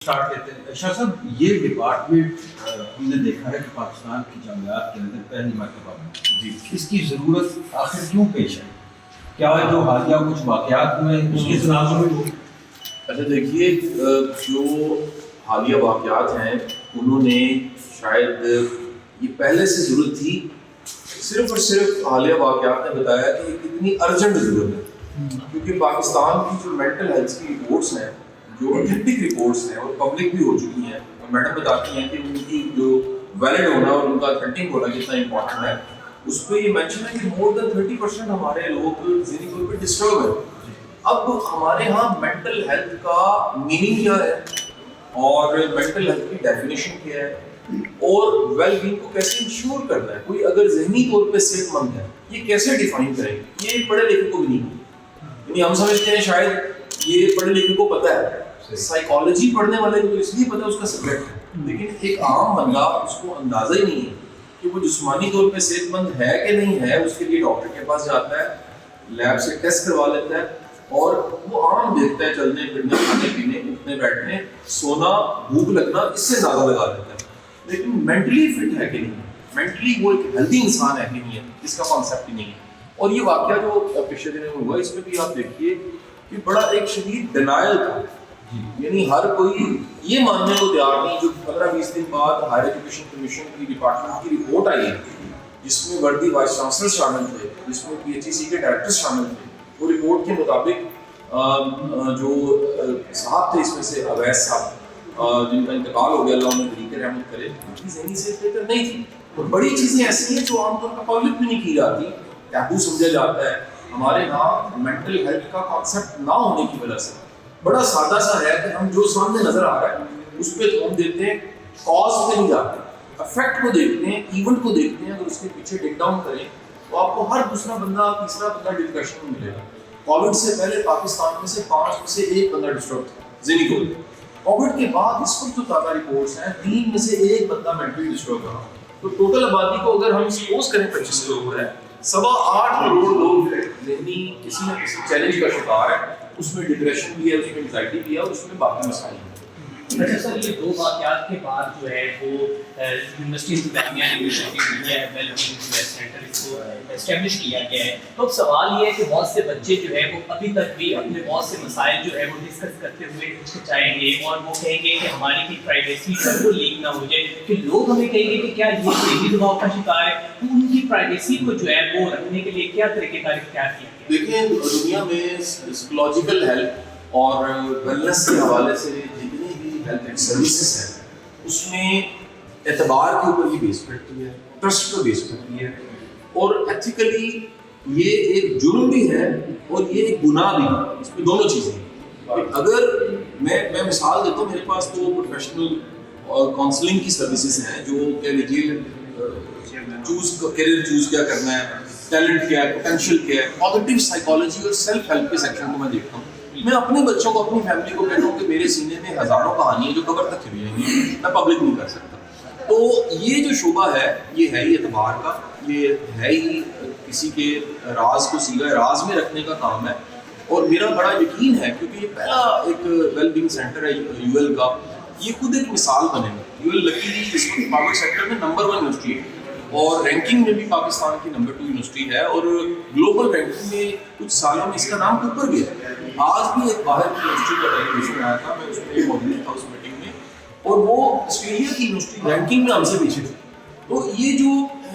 Start لیتے ہیں شاہ صاحب، یہ ڈپارٹمنٹ ہم نے دیکھا ہے کہ پاکستان کی جامعات کے اندر پہلی مرتبہ جی اس کی ضرورت آخر کیوں پیش ہے؟ کیا جو حالیہ کچھ واقعات ہوئے اس کے تناظر میں؟ اچھا دیکھیے، جو حالیہ واقعات ہیں انہوں نے شاید یہ پہلے سے ضرورت تھی، صرف اور صرف حالیہ واقعات نے بتایا کہ اتنی ارجنٹ ضرورت ہے، کیونکہ پاکستان کی جو مینٹل ہیلتھ کی رپورٹس ہیں، جو اتھینٹک رپورٹس ہیں اور پبلک بھی ہو چکی ہیں، اور میڈم بتاتی ہیں کہ ان کی جو ویلڈ ہونا اور ان کا اتھینٹک ہونا کتنا امپورٹنٹ ہے، اس پہ یہ مینشن ہے کہ مور دین 30% ہمارے لوگ ذہنی طور پہ ڈسٹرب ہیں۔ اب ہمارے ہاں مینٹل ہیلتھ کا میننگ کیا ہے اور مینٹل ہیلتھ کی ڈیفینیشن کیا ہے اور ویل بینگ کو کیسے انشور کرنا ہے، کوئی اگر ذہنی طور پہ صحت مند ہے یہ کیسے ڈیفائن کریں گے، یہ پڑھے لکھے کو بھی نہیں، یعنی ہم سمجھتے ہیں شاید یہ پڑھے لکھے کو پتہ ہے، سائیکالوجی پڑھنے والے کو اس لیے پتہ ہے اس کا سبجیکٹ ہے، لیکن ایک عام بندہ اس کو اندازہ ہی نہیں ہے کہ وہ جسمانی طور پہ صحت مند ہے کہ نہیں ہے۔ اس کے لیے ڈاکٹر کے پاس جاتا ہے، لیب سے ٹیسٹ کروا لیتا ہے اور وہ عام دیکھتا ہے چلنے پھرنے، کھانے پینے، اٹھنے بیٹھنے، سونا، بھوک لگنا، اس سے زیادہ لگا دیتا ہے، لیکن مینٹلی فٹ ہے کہ نہیں، مینٹلی وہ ایک ہیلدی انسان ہے کہ نہیں ہے، اس کا کانسیپٹ ہی نہیں ہے۔ اور یہ واقعہ جو پچھلے دنوں میں ہوا، اس میں بھی آپ دیکھیے کہ بڑا ایک شدید ڈینائل تھا، یعنی ہر کوئی یہ ماننے کو تیار نہیں۔ جو 15-20 دن بعد ہائر ایجوکیشن کمیشن کی ڈپارٹمنٹ کی رپورٹ آئی ہے، جس میں وردی وائس چانسلر شامل تھے، جس میں پی ایچ ای سی کے ڈائریکٹر شامل تھے، وہ رپورٹ کے مطابق جو صاحب تھے اس میں سے اویس صاحب، جن کا انتقال ہو گیا، اللہ انہیں طریقے رحمت کرے، ان کی ذہنی صحت بہتر نہیں تھی۔ اور بڑی چیزیں ایسی ہیں جو عام طور پر پبلک بھی نہیں کی جاتی، ٹیبو سمجھا جاتا ہے۔ ہمارے یہاں مینٹل ہیلتھ کا کانسیپٹ نہ ہونے کی وجہ سے بڑا سادہ سا ہے کہ ہم جو سامنے نظر آ رہا ہے اس پہ تھوم دیتے ہیں، کاز پہ نہیں جاتے، افیکٹ کو دیکھتے ہیں، ایونٹ کو دیکھتے ہیں۔ اگر اس کے پیچھے ڈگ ڈاؤن کریں تو آپ کو ہر دوسرا بندہ، تیسرا بندہ ڈپریشن میں ملے گا۔ کووڈ سے پہلے پاکستان میں سے 5 میں سے 1 بندہ ڈسٹرب تھا ذہنی طور پہ۔ کووڈ کے بعد اس وقت جو تازہ رپورٹس ہیں 3 میں سے 1 بندہ مینٹلی ڈسٹرب رہا۔ تو ٹوٹل آبادی کو اگر ہم سپوز کریں 25 کروڑ ہے، 8.25 کروڑ لوگ ذہنی کسی نہ کسی چیلنج کا شکار ہے، اس میں ڈپریشن بھی ہے، اس میں انزائٹی بھی ہے، اور اس میں باقی مسائل ہیں۔ اچھا سر، یہ 2 واقعات کے بعد جو ہے وہ یونیورسٹی انتظامیہ نے انیشیٹو لیا ہے، ویل بینگ سینٹر اس کو اسٹیبلش کیا گیا ہے۔ تو اب سوال یہ ہے کہ بہت سے بچے جو ہے وہ ابھی تک بھی اپنے بہت سے مسائل جو ہے وہ ڈسکس کرتے ہوئے ہچکچائیں گے، اور وہ کہیں گے کہ ہماری کی پرائیویسی وہ لیک نہ ہو جائے، کہ لوگ ہمیں کہیں گے کہ کیا یہ ذہنی دباؤ کا شکار ہے، تو ان کی پرائیویسی کو جو ہے وہ رکھنے کے لیے کیا طریقہ کار اختیار کیا گیا؟ دیکھیں، دنیا میں سائیکولوجیکل ہیلتھ اور ویلنس کے حوالے سے جتنی بھی ہیلتھ سروسز ہیں، اس میں اعتبار کے اوپر یہ بیس کرتی ہے، ٹرسٹ پر بیس کرتی ہے، اور ایتھیکلی یہ ایک جرم بھی ہے اور یہ ایک گناہ بھی ہے، اس میں دونوں چیزیں ہیں۔ اگر میں مثال دیتا ہوں، میرے پاس تو پروفیشنل اور کاؤنسلنگ کی سروسز ہیں، جو کہہ لیجیے کیریئر چوز کیا کرنا ہے، ٹیلنٹ کیا ہے، پوٹینشیل کیا ہے، پازیٹیو سائیکالوجی اور سیلف ہیلپ کے سیکشن کو میں دیکھتا ہوں۔ میں اپنے بچوں کو، اپنی فیملی کو کہتا ہوں کہ میرے سینے میں ہزاروں کہانیاں جو قبر تک چھپی رہیں گی، میں پبلک نہیں کر سکتا۔ تو یہ جو شعبہ ہے یہ ہے ہی اعتبار کا، یہ ہے ہی کسی کے راز کو سیغہ راز میں رکھنے کا کام ہے، اور میرا بڑا یقین ہے کیونکہ یہ پہلا ایک ویل بینگ سینٹر ہے یو ایل کا، یہ خود ایک مثال بنے گا۔ یو ایل لکیلی اس وقت پبلک سیکٹر میں نمبر 1 یونیورسٹی ہے، اور رینکنگ میں بھی پاکستان کی نمبر 2 یونیورسٹی ہے، اور گلوبل رینکنگ میں کچھ سالوں میں اس کا نام اوپر گیا ہے۔ آج بھی ایک باہر کی یونیورسٹی کا ٹیلیویژن آیا تھا، میں اس میں موجود تھا اس میٹنگ میں، اور وہ آسٹریلیا کی یونیورسٹی رینکنگ میں ہم سے پیچھے تھی۔ تو یہ جو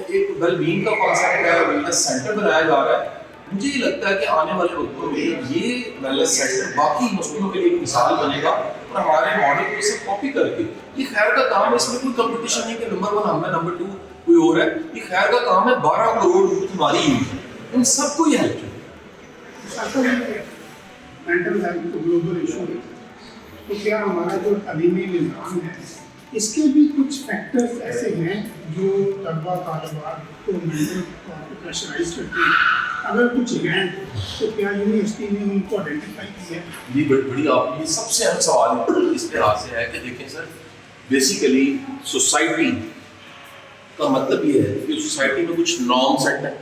ایک ویل بینگ کا کانسیپٹ ہے، ویلنس سینٹر بنایا جا رہا ہے، مجھے یہ لگتا ہے کہ آنے والے وقتوں میں یہ ویلنس سینٹر باقی یونیورسٹیوں کے لیے ایک مثال بنے گا، اور ہمارے ماڈل کو اسے کاپی کر کے، یہ خیر کا کام ہے، اس میں کوئی کمپٹیشن نہیں کہ نمبر 1 ہم ہے، نمبر 2 کوئی اور ہے، یہ خیر کا کام ہے۔ 12 کروڑ ہماری یوز ہے، ان سب کو یہ ہیلپ چاہیے۔ مینٹل ہیلتھ تو گلوبل ایشو ہے، تو کیا ہمارا جو تعلیمی نظام ہے اس کے بھی کچھ فیکٹرز ایسے ہیں جو طلباء طالبات کو مینٹل طور پہ پریشرائز کرتے ہیں؟ اگر کچھ ہیں تو کیا یونیورسٹی نے ان کو آئیڈینٹیفائی کیا ہے؟ جی بڑی آپ یہ سب سے اہم سوال اس لحاظ سے ہے کہ دیکھیں سر، بیسیکلی سوسائٹی کا مطلب یہ ہے کہ سوسائٹی میں کچھ نارم سیٹ ہیں،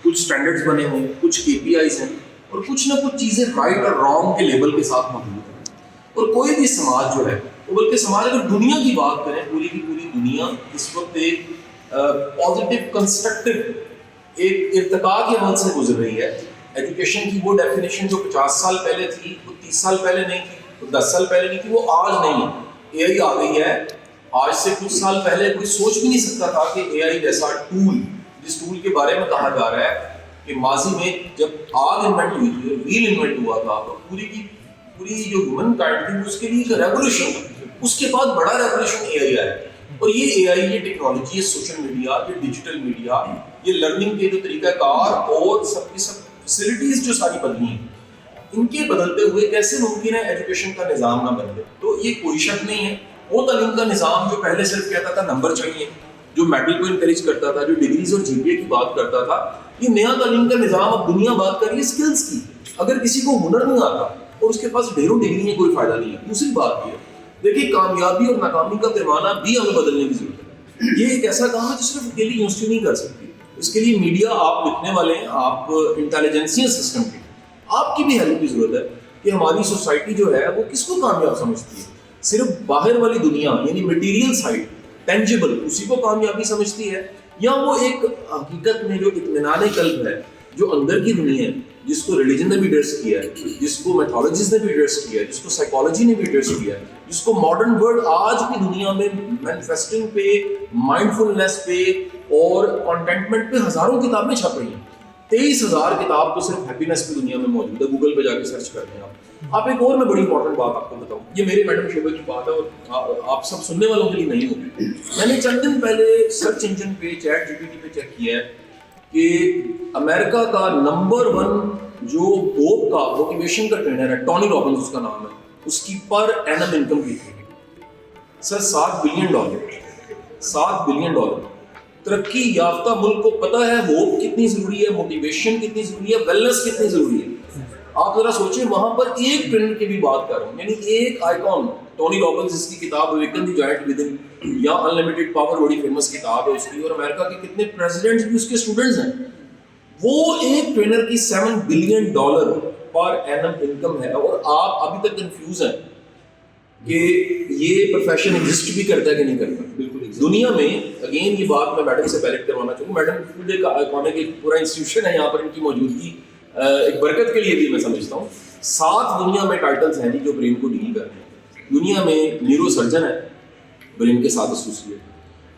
کچھ اسٹینڈرڈس بنے ہوئے ہیں، کچھ KPIs ہیں، اور کچھ نہ کچھ چیزیں رائٹ اور رانگ کے لیبل کے ساتھ موجود ہیں۔ اور کوئی بھی سماج جو ہے تو بلکہ سماج اگر دنیا کی بات کریں پوری کی پوری دنیا اس وقت ایک پازیٹیو کنسٹرکٹیو ایک ارتقاء کے عمل سے گزر رہی ہے. ایجوکیشن کی وہ ڈیفینیشن جو 50 سال پہلے تھی وہ 30 سال پہلے نہیں تھی, وہ 10 سال پہلے نہیں تھی, وہ آج نہیں ہے. اے آئی آ گئی ہے. آج سے کچھ سال پہلے کوئی سوچ بھی نہیں سکتا تھا کہ اے آئی جیسا ٹول, جس ٹول کے بارے میں کہا جا رہا ہے کہ ماضی میں جب آگ انوینٹ ہوئی تھی, ویل انوینٹ ہوا تھا, تو پوری کی پوری جو ہیومن کائنڈ تھی اس کے لیے ایک ریولیوشن, اس کے بعد بڑا ریولیوشن اے آئی آیا. اور یہ اے آئی, یہ ٹیکنالوجی, یہ سوشل میڈیا, یہ ڈیجیٹل میڈیا, یہ لرننگ کے جو طریقہ کار اور سب کی سب فیسلٹیز جو ساری بدلی ہیں, ان کے بدلتے ہوئے کیسے ممکن ہے ایجوکیشن کا نظام نہ بدلے. تو یہ کوئی شک نہیں ہے وہ تعلیم کا نظام جو پہلے صرف کہتا تھا نمبر چاہیے, جو میڈل کو انکریج کرتا تھا, جو ڈگریز اور جی پی اے کی بات کرتا تھا, یہ نیا تعلیم کا نظام اب دنیا بات کر رہی ہے اسکلز کی. اگر کسی کو ہنر نہیں آتا اور اس کے پاس ڈھیروں ڈگری ہے کوئی فائدہ نہیں ہے. دوسری بات یہ دیکھیے, کامیابی اور ناکامی کا پیمانہ بھی ہمیں بدلنے کی ضرورت ہے. یہ ایک ایسا کام ہے جو صرف اکیلی یونیورسٹی نہیں کر سکتی. اس کے لیے میڈیا, آپ لکھنے والے ہیں, آپ انٹیلیجنسیا سسٹم کے, آپ کی بھی ہیلپ کی ضرورت ہے کہ ہماری سوسائٹی جو ہے وہ کس کو کامیاب سمجھتی ہے. صرف باہر والی دنیا یعنی مٹیریل سائڈ, ٹینجیبل, اسی کو کامیابی سمجھتی ہے, یا وہ ایک حقیقت میں جو اطمینان قلب ہے, جو اندر کی دنیا ہے, جس کو ریلیجن نے بھی ایڈریس کیا ہے, جس کو میتھولوجیز نے بھی ایڈریس کیا ہے, جس کو سائیکالوجی نے بھی ایڈریس کیا ہے, جس کو ماڈرن ورلڈ آج کی دنیا میں مینیفیسٹنگ پہ, مائنڈ فلنس پہ اور کنٹینٹمنٹ پہ ہزاروں کتابیں چھپ رہی ہیں. 23,000 کتاب تو صرف ہیپینس کی دنیا میں موجود ہے. گوگل پہ جا کے سرچ کرتے ہیں آپ. ایک اور میں بڑی امپورٹنٹ بات آپ کو بتاؤں, یہ میرے میڈم شعبے کی بات ہے اور آپ سب سننے والوں کے لیے نہیں ہوگی. میں نے چند دن پہلے سرچ انجن پہ چیٹ جی پی ٹی پہ چیک کیا ہے کہ امریکہ کا نمبر 1 جو ہوپ کا موٹیویشن کا ٹرینر ہے, ٹونی رابنز اس کا نام ہے, اس کی پر اینم انکم کی تھی سر $7 بلین. ترقی یافتہ ملک کو پتہ ہے ہوپ کتنی ضروری ہے, موٹیویشن کتنی ضروری ہے, ویلنس کتنی ضروری ہے. آپ ذرا سوچیں, وہاں پر ایک ٹرینر کی بھی بات کر رہا ہوں, یعنی ایک آئیکن ٹونی رابنز, جس کی کتاب اویکن دی جائنٹ ود ان یا انلمیٹڈ پاور بڑی فیمس کتاب ہے اس کی, اور امریکہ کے کتنے پریزیڈنٹس بھی اس کے اسٹوڈنٹس ہیں. وہ ایک ٹرینر کی $7 بلین پر اینم انکم ہے. اور آپ ابھی تک کنفیوز ہیں کہ یہ پروفیشن ایگزسٹ بھی کرتا ہے کہ نہیں کرتا. بالکل دنیا میں, اگین یہ بات میں میڈم سے بیلٹ کروانا چاہوں گا. میڈم فوڈ ایک آئیکونک ایک پورا انسٹیٹیوشن ہے, یہاں پر ان کی موجودگی ایک برکت کے لیے بھی میں سمجھتا ہوں. 7 دنیا میں ٹائٹلز ہیں جو برین کو ڈیل کر رہے ہیں. دنیا میں نیورو سرجن ہے, برین کے ساتھ ایسوسیٹ,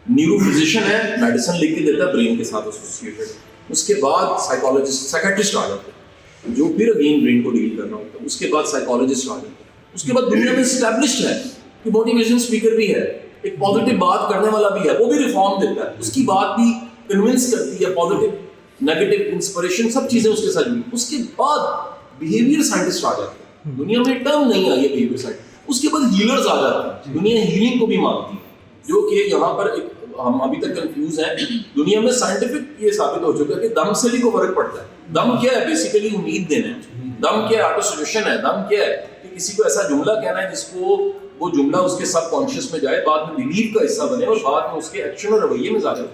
نیورو فزیشین ہے, میڈیسن لکھ کے دیتا ہے, برین کے ساتھ ایسوسیٹڈ. اس کے بعد سائیکالوجسٹ, سائیکیٹرسٹ آ جاتے ہیں جو پھر اگین برین کو ڈیل کرنا ہوتا ہے. اس کے بعد سائیکالوجسٹ آ جاتے ہیں. اس کے بعد دنیا میں اسٹیبلشڈ ہے کہ موٹیویشن اسپیکر بھی ہے, ایک پازیٹیو بات کرنے والا بھی ہے, وہ بھی ریفارم دیتا ہے, اس کی بات بھی کنونس کرتی ہے, پازیٹیو نیگیٹو انسپریشن سب چیزیں اس کے ساتھ جڑی. اس کے بعد بیہیویئر سائنٹسٹ آ جاتے ہیں, دنیا میں ٹرم نہیں آئی ہے بیہیویئر سائنٹسٹ. اس کے بعد ہیلرز آ جاتے ہیں, دنیا ہیلنگ کو بھی مانتی ہے, جو کہ یہاں پر ایک ہم ابھی تک کنفیوز ہیں. دنیا میں سائنٹیفک یہ ثابت ہو چکا ہے کہ دم سے بھی کو فرق پڑتا ہے. دم کیا ہے؟ بیسیکلی امید دینا ہے. دم کیا ہے؟ آٹو سجیشن ہے. دم کیا ہے؟ کہ کسی کو ایسا جملہ کہنا ہے جس کو وہ جملہ اس کے سب کانشیس میں جائے, بعد میں بلیف کا حصہ بنے اور بعد میں اس کے ایکشن اور رویے میں ظاہر ہو.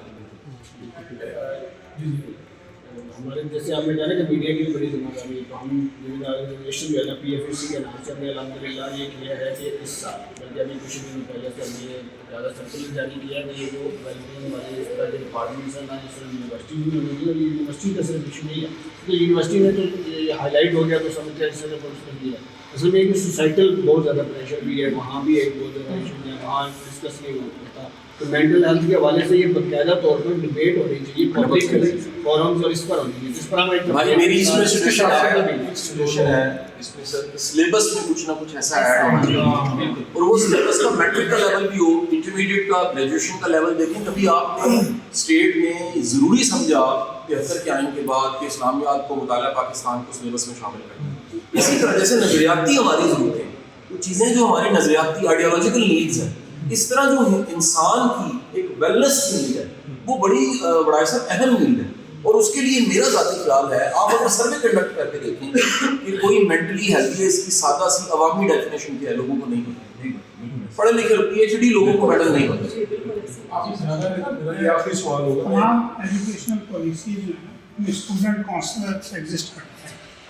ہمارے جیسے آپ نے جانا کہ میڈیا کی بھی بڑی ذمہ داری ہے, تو ہم آرگنائزیشن جو ہے نا PFAC کے نام سے ہم نے الحمدللہ یہ کیا ہے کہ اس سال بلکہ ابھی کچھ دن پہلے سے ہم نے زیادہ سرکولر جاری کیا ہے کہ یہ جو ویلبینگ والے اس طرح کے ڈپارٹمنٹس ہیں نا, اس طرح یونیورسٹی بھی ہونے اور یونیورسٹی کا صرف ایشو نہیں ہے کہ یونیورسٹی میں تو یہ ہائی لائٹ ہو گیا تو سمجھتے ہیں اس طرح کورس کر دیا. اصل میں ایک سوسائٹل بہت زیادہ پریشر بھی ہے, وہاں بھی ایک بہت زیادہ ایشو ہے, وہاں ڈسکس نہیں ہوتا. تو مینٹل ہیلتھ کے حوالے سے یہ باقاعدہ طور پر ڈبیٹ ہونی چاہیے, پبلک فورمز اور اس پر ہونی چاہیے, جس پر ہم بھائی میری اس میں سچویشن ہے, اس میں سلیبس میں کچھ نہ کچھ ایسا ایڈ ہونا چاہیے, اور وہ سلیبس کا میٹرک کا لیول بھی ہو, انٹرمیڈیٹ کا, گریجویشن کا لیول. دیکھیں کبھی آپ نے اسٹیٹ میں ضروری سمجھا 73 کے آئین کے بعد کہ اسلامیات کو, مطالعہ پاکستان کو سلیبس میں شامل کرنا. اسی طرح جیسے نظریاتی ہماری ضرورتیں, وہ چیزیں جو ہماری نظریاتی آئیڈیالوجیکل نیڈز ہیں, اس طرح جو انسان کی ایک ویلنس نیڈ ہے وہ بڑا ایسا اہم نیڈ ہے. اور اس کے لیے میرا ذاتی خیال ہے, آپ اگر سروے کنڈکٹ کر کے دیکھیں کہ کوئی مینٹلی ہیلتھی ہے, اس کی سادہ سی عوامی ڈیفینیشن کیا ہے, لوگوں کو نہیں پتہ. پڑھے لکھے PhD لوگوں کو میڈل نہیں پتہ. آخری سوال ہوگا, تمام ایجوکیشنل پالیسیز جو ہیں اسٹوڈنٹ کاؤنسلر ایگزسٹ کرتے ہیں,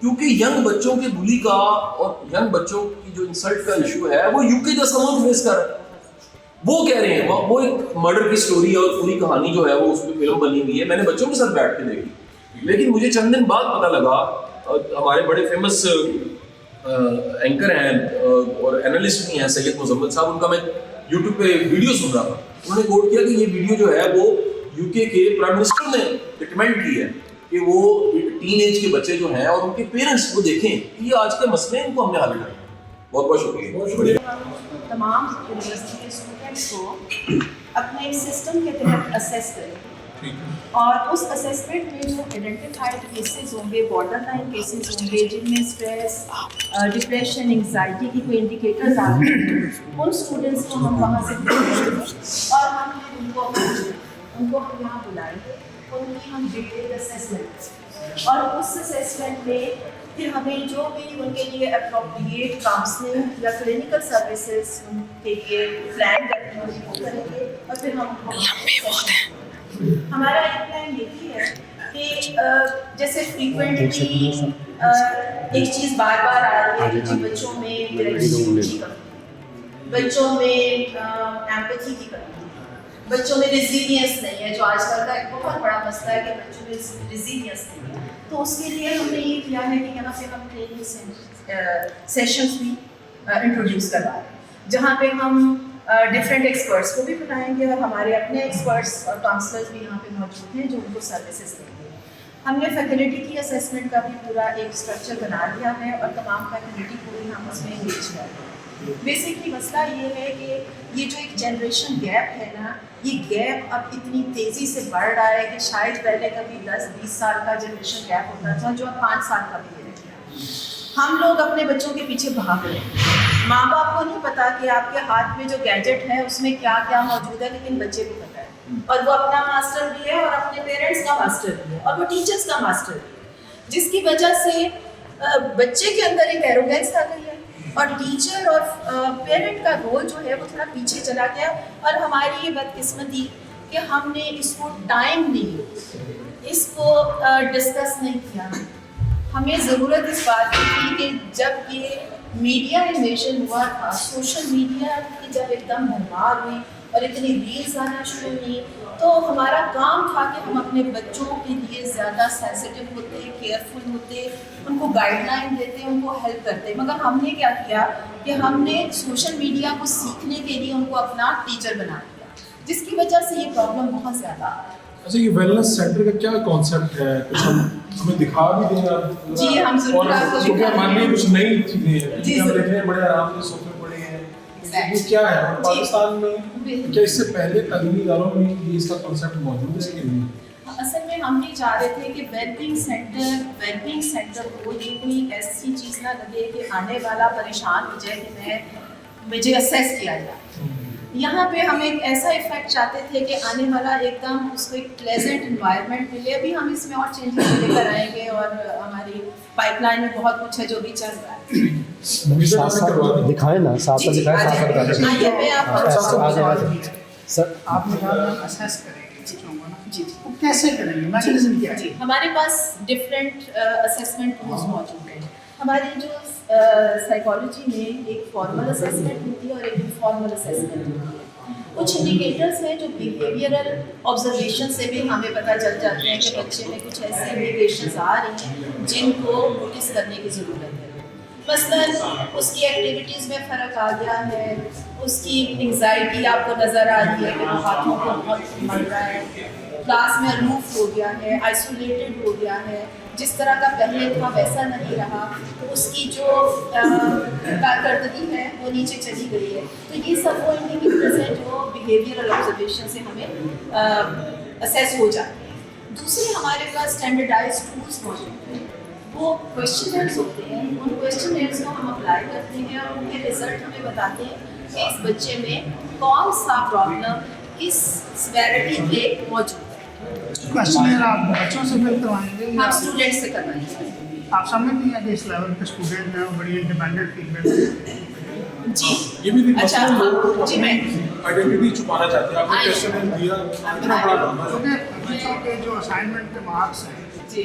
کیونکہ ینگ بچوں کے بلی کا اور ینگ بچوں کی جو انسلٹ کا ایشو ہے وہ UK کا سامان فیس کر رہا ہے. وہ کہہ رہے ہیں وہ ایک مرڈر کی سٹوری ہے اور پوری کہانی جو ہے وہ اس پہ فلم بنی ہوئی ہے. میں نے بچوں کے ساتھ بیٹھ کے دیکھی, لیکن مجھے چند دن بعد پتہ لگا, ہمارے بڑے فیمس اینکر ہیں اور اینالسٹ بھی ہیں سید مزمل صاحب, ان کا میں یوٹیوب پہ ویڈیو سن رہا تھا. انہوں نے کوٹ کیا کہ یہ ویڈیو جو ہے وہ UK کے پرائم منسٹر نے ریکمینڈ کی ہے کہ وہ ٹین ایج کے بچے جو ہیں اور ان کے پیرنٹس کو دیکھیں کہ یہ آج کے مسئلے ہیں, ان کو ہم نے حل کرنا ہے. بہت بہت شکریہ. تمام یونیورسٹی کے اسٹوڈنٹس کو اپنے سسٹم کے تحت اسیس کریں اور اس اسیسمنٹ میں جو آئیڈینٹیفائڈ کیسز ہوں گے, بارڈر لائن کیسز ہوں گے جن میں اسٹریس, ڈپریشن, انگزائٹی کی کوئی انڈیکیٹرز آ رہے ہیں, ان اسٹوڈنٹس کو ہم وہاں سے پوچھیں گے اور ہم ان کو ہم یہاں بلائیں گے, ان کی ہم ڈیٹیل اسیسمنٹ, اور اس اسیسمنٹ میں پھر ہمیں جو بھی ان کے لیے اپروپریٹ کاؤنسلنگ یا کلینکل سروسز ان کے لیے پلان کرتے ہیں وہ کریں گے. اور پھر ہم ہمارا ایک پلان یہ بھی ہے کہ جیسے فریکوینٹلی ایک چیز بار بار آ رہی ہے کہ بچوں میں گریجویشن کی کمی, بچوں میں ایمپتھی کی کمی, بچوں میں ریزیلینس نہیں ہے, جو آج کل کا ایک بہت بڑا مسئلہ ہے کہ بچوں میں ریزیلینس نہیں ہے. تو اس کے لیے ہم نے یہ کیا ہے کہ یہاں پہ ہم ٹریننگ سیشنز بھی انٹروڈیوس کروا رہے ہیں, جہاں پہ ہم ڈفرینٹ ایکسپرٹس کو بھی بلائیں گے اور ہمارے اپنے ایکسپرٹس اور کاؤنسلرز بھی یہاں پہ موجود ہیں جو ان کو سروسز دیں گے. ہم نے فیکلٹی کی اسیسمنٹ کا بھی پورا ایک اسٹرکچر بنا لیا ہے اور تمام فیکلٹی کو بھی ہم اس میں انگیج کر رہے ہیں. بیسکلی مسئلہ یہ ہے کہ یہ جو ایک جنریشن گیپ ہے نا, یہ گیپ اب اتنی تیزی سے بڑھ رہا ہے کہ شاید پہلے کبھی 10-20 سال کا جنریشن گیپ ہوتا تھا جو اب 5 سال کا بھی رہ گیا. ہم لوگ اپنے بچوں کے پیچھے بھاگ رہے ہیں, ماں باپ کو نہیں پتا کہ آپ کے ہاتھ میں جو گیجٹ ہے اس میں کیا کیا موجود ہے, لیکن بچے کو پتا ہے, اور وہ اپنا ماسٹر بھی ہے اور اپنے پیرنٹس کا ماسٹر بھی ہے اور وہ ٹیچرس کا ماسٹر بھی ہے, جس کی وجہ سے بچے کے اندر ایک ایروگینس آ گئی ہے اور ٹیچر اور پیرنٹ کا رول جو ہے وہ تھوڑا پیچھے چلا گیا. اور ہماری یہ بدقسمتی کہ ہم نے اس کو ٹائم نہیں, اس کو ڈسکس نہیں کیا. ہمیں ضرورت اس بات کی تھی کہ جب یہ میڈیا انویژن ہوا تھا, سوشل میڈیا کی جب ایک دم بھرمار ہوئی اور اتنی ریلز آنا شروع ہوئی, تو ہمارا کام تھا کہ ہم اپنے بچوں کے لیے زیادہ سینسیٹیو ہوتے, کیئرفل ہوتے, ان کو گائیڈ لائن دیتے, ان کو ہیلپ کرتے. مگر ہم نے کیا کیا کہ ہم نے سوشل میڈیا کو سیکھنے کے لیے ان کو اپنا ٹیچر بنا دیا, جس کی وجہ سے یہ پرابلم بہت زیادہ آ رہی ہے. اچھا, یہ ویلنس سینٹر کا کیا کانسیپٹ ہے, کچھ ہمیں دکھا بھی دیں آپ؟ جی ہم ضرور آپ کو کیونکہ ہمارے لیے کچھ نئی چیزیں ہیں, جی ہم دیکھ رہے ہیں بڑے آرام سے سوفے پڑے ہیں, وہ کیا ہے, اور پاکستان میں کیا اس سے پہلے تعلیمی اداروں میں یہ اس کا کانسیپٹ موجود ہے کہ نہیں؟ اصل میں ہم یہ چاہ رہے تھے کہ ویلبینگ سینٹر کو یہ کوئی ایسی چیز نہ لگے کہ آنے والا پریشان ہو جائے کہ مجھے اسیس کیا جائے. یہاں پہ ہم ایک ایسا افیکٹ چاہتے تھے کہ آنے والا ایک دم اس کو ایک پلیزنٹ انوائرمنٹ ملے. ابھی ہم اس میں اور چینجز لے کر آئیں گے اور ہماری پائپ لائن میں بہت کچھ ہے جو بھی چل رہا ہے. دکھائیں نا, ساتھ ساتھ دکھائیں, ساتھ سر آپ نے کہا اسیس کریں گے بچوں کو نا, جی وہ کیسے کریں گے, میکینزم کیا ہے؟ ہمارے پاس ڈفرینٹ اسیسمنٹ ٹولز موجود ہیں. ہماری جو سائیکالوجی میں ایک فارمل اسیسمنٹ ہوتی ہے اور ایک انفارمل اسیسمنٹ ہوتی ہے. کچھ انڈیکیٹرس ہیں جو بیہیویئرل آبزرویشن سے بھی ہمیں پتہ چل جاتے ہیں کہ بچے میں کچھ ایسی انڈیکیشنز آ رہی ہیں جن کو نوٹس کرنے کی ضرورت ہے. مثلاً اس کی ایکٹیویٹیز میں فرق آ گیا ہے, اس کی انگزائٹی آپ کو نظر آ رہی ہے کہ وہ ہاتھوں کو بہت مل رہا ہے, کلاس میں الوف ہو گیا ہے, آئسولیٹڈ ہو گیا ہے, جس طرح کا پہلے تھا ویسا نہیں رہا, تو اس کی جو کارکردگی ہے وہ نیچے چلی گئی ہے. تو یہ سب وہ انڈیکیٹرز ہیں جو بیہیویئرل آبزرویشن سے ہمیں اسیس ہو جاتے ہیں. دوسرے ہمارے پاس اسٹینڈرڈائز ٹولس موجود ہیں, وہ کویشچنرز ہوتے ہیں. ان کویشچنرز کو ہم اپلائی کرتے ہیں اور ان کے رزلٹ ہمیں بتاتے ہیں کہ اس بچے میں کون سا پرابلم کس سیویرٹی پہ موجود ہے. کویشچنر آپ بچوں سے فل کروائیں گے, ہم اسٹوڈنٹ سے کروائیں گے. آپ سمجھتے ہیں کہ اس لیول کے اسٹوڈنٹ ہیں وہ بڑی انڈیپینڈنٹ فیلڈ جی یہ بھی دیکھ اچھا جی میں آئیڈینٹی چھپانا چاہتے ہیں, آپ نے کویشچن دیا اتنا بڑا کام ہے. کیونکہ بچوں کے جو اسائنمنٹ کے مارکس ہیں